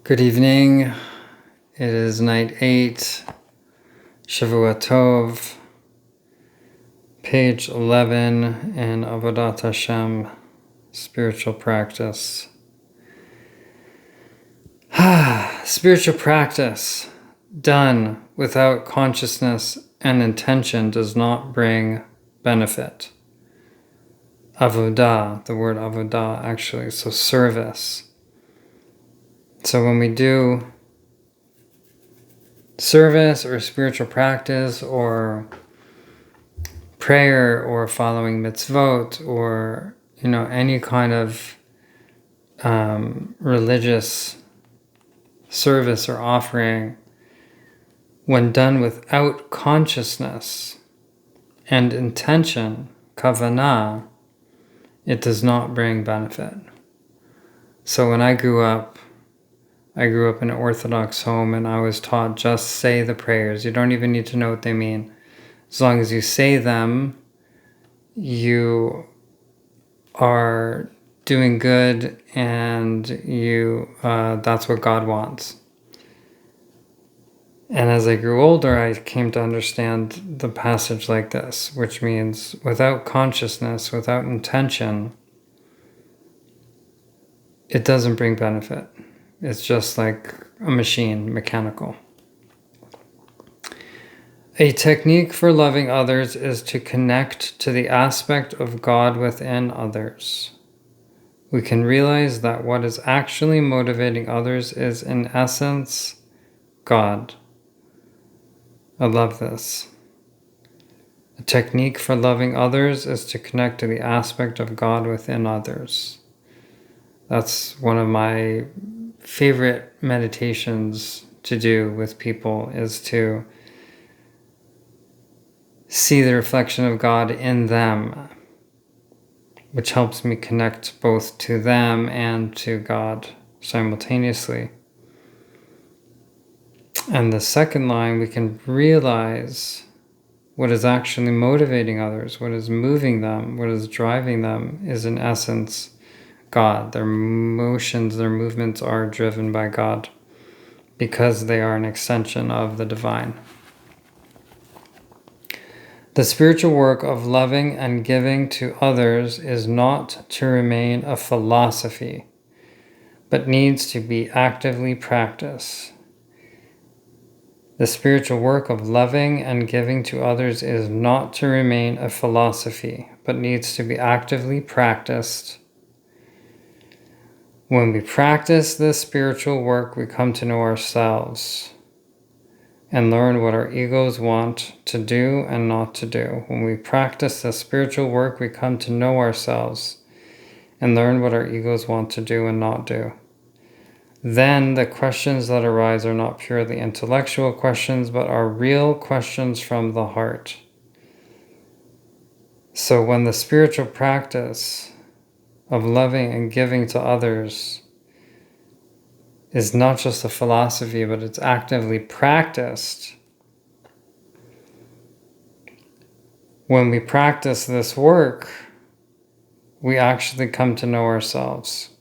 Good evening. It is night 8, Shavua Tov, page 11 in Avodat Hashem, spiritual practice. Spiritual practice done without consciousness and intention does not bring benefit. Avodah, the word avodah actually, so service. So when we do service or spiritual practice or prayer or following mitzvot or any kind of religious service or offering, when done without consciousness and intention, kavanah, it does not bring benefit. So when I grew up in an Orthodox home, and I was taught just say the prayers. You don't even need to know what they mean. As long as you say them, you are doing good, and that's what God wants. And as I grew older, I came to understand the passage like this, which means without consciousness, without intention, it doesn't bring benefit. It's just like a machine, mechanical. A technique for loving others is to connect to the aspect of God within others. We can realize that what is actually motivating others is, in essence, God. I love this. A technique for loving others is to connect to the aspect of God within others. That's one of my favorite meditations to do with people, is to see the reflection of God in them, which helps me connect both to them and to God simultaneously. And the second line, we can realize what is actually motivating others, what is moving them, what is driving them is, in essence, God. Their motions, their movements are driven by God because they are an extension of the divine. The spiritual work of loving and giving to others is not to remain a philosophy, but needs to be actively practiced. The spiritual work of loving and giving to others is not to remain a philosophy, but needs to be actively practiced. When we practice this spiritual work, we come to know ourselves and learn what our egos want to do and not to do. When we practice this spiritual work, we come to know ourselves and learn what our egos want to do and not do. Then the questions that arise are not purely intellectual questions, but are real questions from the heart. So when the spiritual practice of loving and giving to others is not just a philosophy, but it's actively practiced. When we practice this work, we actually come to know ourselves.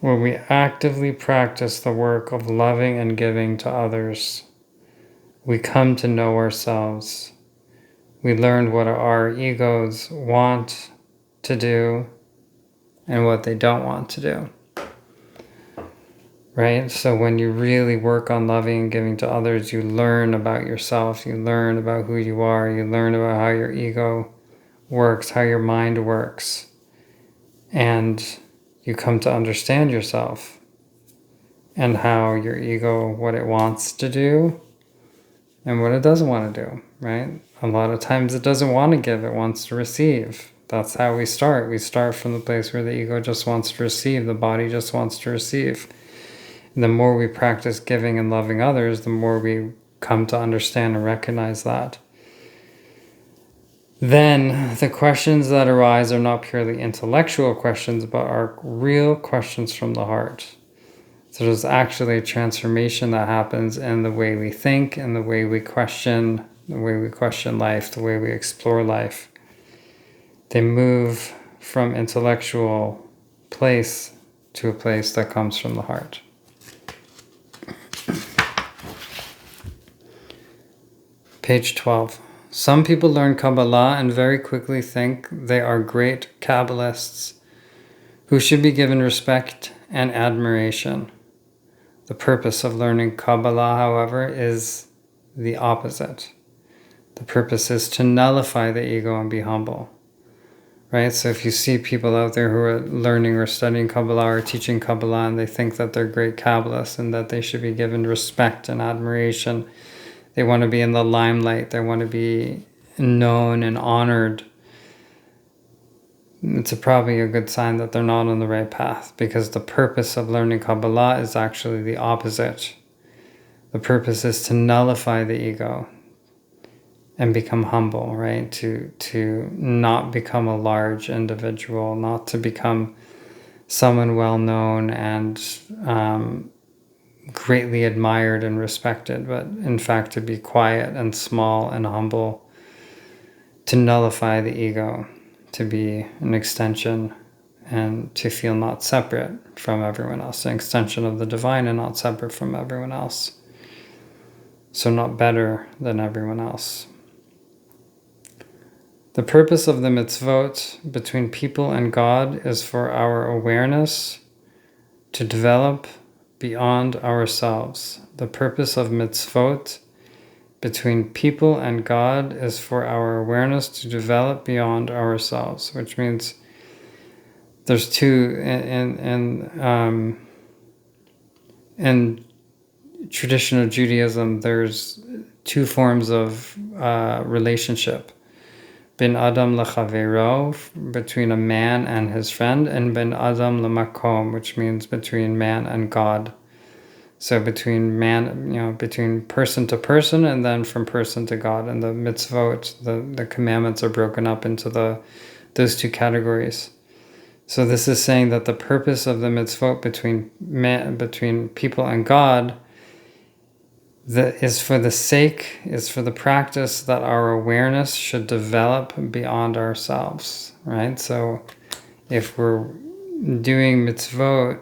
When we actively practice the work of loving and giving to others, we come to know ourselves. We learn what our egos want to do and what they don't want to do. Right? So when you really work on loving and giving to others, you learn about yourself, you learn about who you are, you learn about how your ego works, how your mind works, and you come to understand yourself and how your ego, what it wants to do and what it doesn't want to do, right? A lot of times it doesn't want to give, it wants to receive. That's how we start. We start from the place where the ego just wants to receive, the body just wants to receive. And the more we practice giving and loving others, the more we come to understand and recognize that. Then the questions that arise are not purely intellectual questions, but are real questions from the heart. So there's actually a transformation that happens in the way we think and the way we question life, the way we explore life. They move from intellectual place to a place that comes from the heart. Page 12. Some people learn Kabbalah and very quickly think they are great Kabbalists who should be given respect and admiration. The purpose of learning Kabbalah, however, is the opposite. The purpose is to nullify the ego and be humble. Right? So if you see people out there who are learning or studying Kabbalah or teaching Kabbalah and they think that they're great Kabbalists and that they should be given respect and admiration, they want to be in the limelight, they want to be known and honored, it's probably a good sign that they're not on the right path, because the purpose of learning Kabbalah is actually the opposite. The purpose is to nullify the ego and become humble, right? To not become a large individual, not to become someone well known and greatly admired and respected, but in fact to be quiet and small and humble, to nullify the ego, to be an extension and to feel not separate from everyone else, an extension of the divine and not separate from everyone else. So not better than everyone else. The purpose of the mitzvot between people and God is for our awareness to develop beyond ourselves. The purpose of mitzvot between people and God is for our awareness to develop beyond ourselves, which means there's two in traditional Judaism, there's two forms of relationship. Ben Adam lechavero, between a man and his friend, and Ben Adam lemakom, which means between man and God. So between man, between person to person, and then from person to God. And the mitzvot, the commandments are broken up into those two categories. So this is saying that the purpose of the mitzvot between people and God is for the practice that our awareness should develop beyond ourselves, right? So if we're doing mitzvot,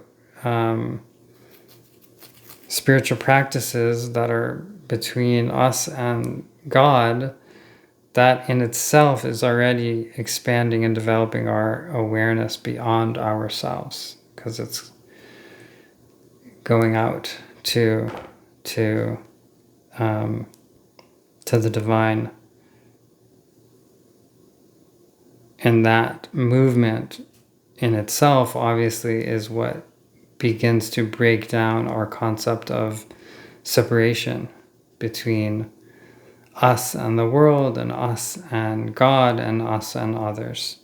spiritual practices that are between us and God, that in itself is already expanding and developing our awareness beyond ourselves, because it's going out to the divine. And that movement in itself obviously is what begins to break down our concept of separation between us and the world, and us and God, and us and others.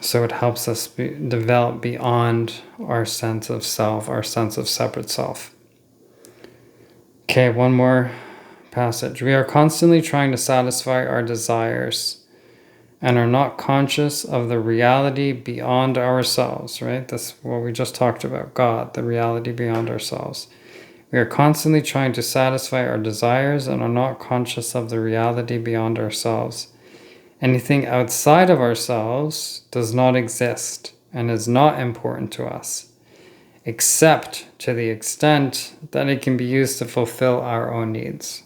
So it helps us develop beyond our sense of self, our sense of separate self. Okay, one more passage. We are constantly trying to satisfy our desires and are not conscious of the reality beyond ourselves, right? That's what we just talked about, God, the reality beyond ourselves. We are constantly trying to satisfy our desires and are not conscious of the reality beyond ourselves. Anything outside of ourselves does not exist and is not important to us, except to the extent that it can be used to fulfill our own needs.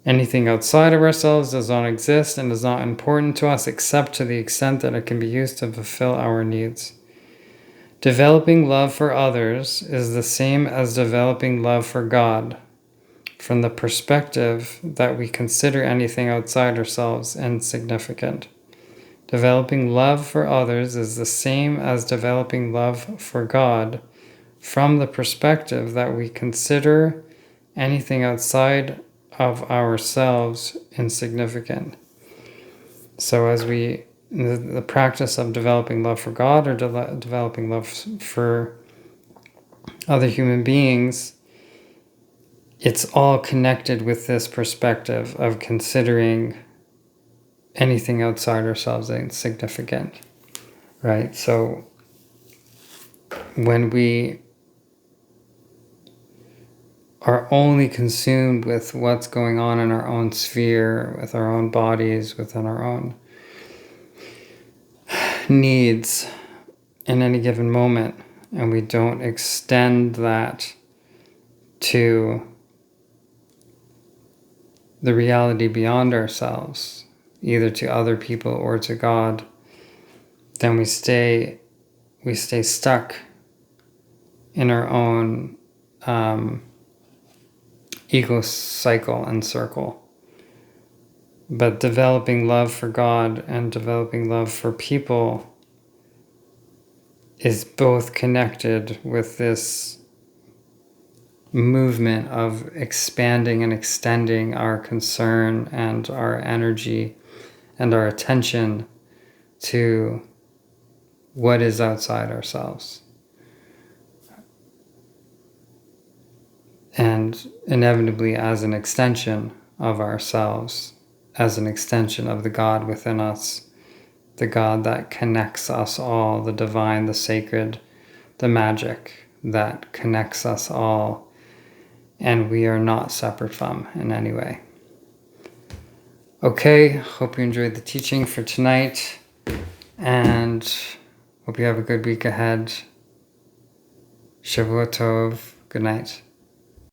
Anything outside of ourselves does not exist and is not important to us, except to the extent that it can be used to fulfill our needs. Developing love for others is the same as developing love for God, from the perspective that we consider anything outside ourselves insignificant. Developing love for others is the same as developing love for God, from the perspective that we consider anything outside of ourselves insignificant. So as the practice of developing love for God or developing love for other human beings, it's all connected with this perspective of considering anything outside ourselves insignificant, right? So when we are only consumed with what's going on in our own sphere, with our own bodies, within our own needs in any given moment, and we don't extend that to the reality beyond ourselves, either to other people or to God, then we stay stuck in our own ego cycle and circle. But developing love for God and developing love for people is both connected with this movement of expanding and extending our concern and our energy and our attention to what is outside ourselves. And inevitably, as an extension of ourselves, as an extension of the God within us, the God that connects us all, the divine, the sacred, the magic that connects us all, and we are not separate from in any way. Okay, hope you enjoyed the teaching for tonight, and hope you have a good week ahead. Shavua Tov. Good night.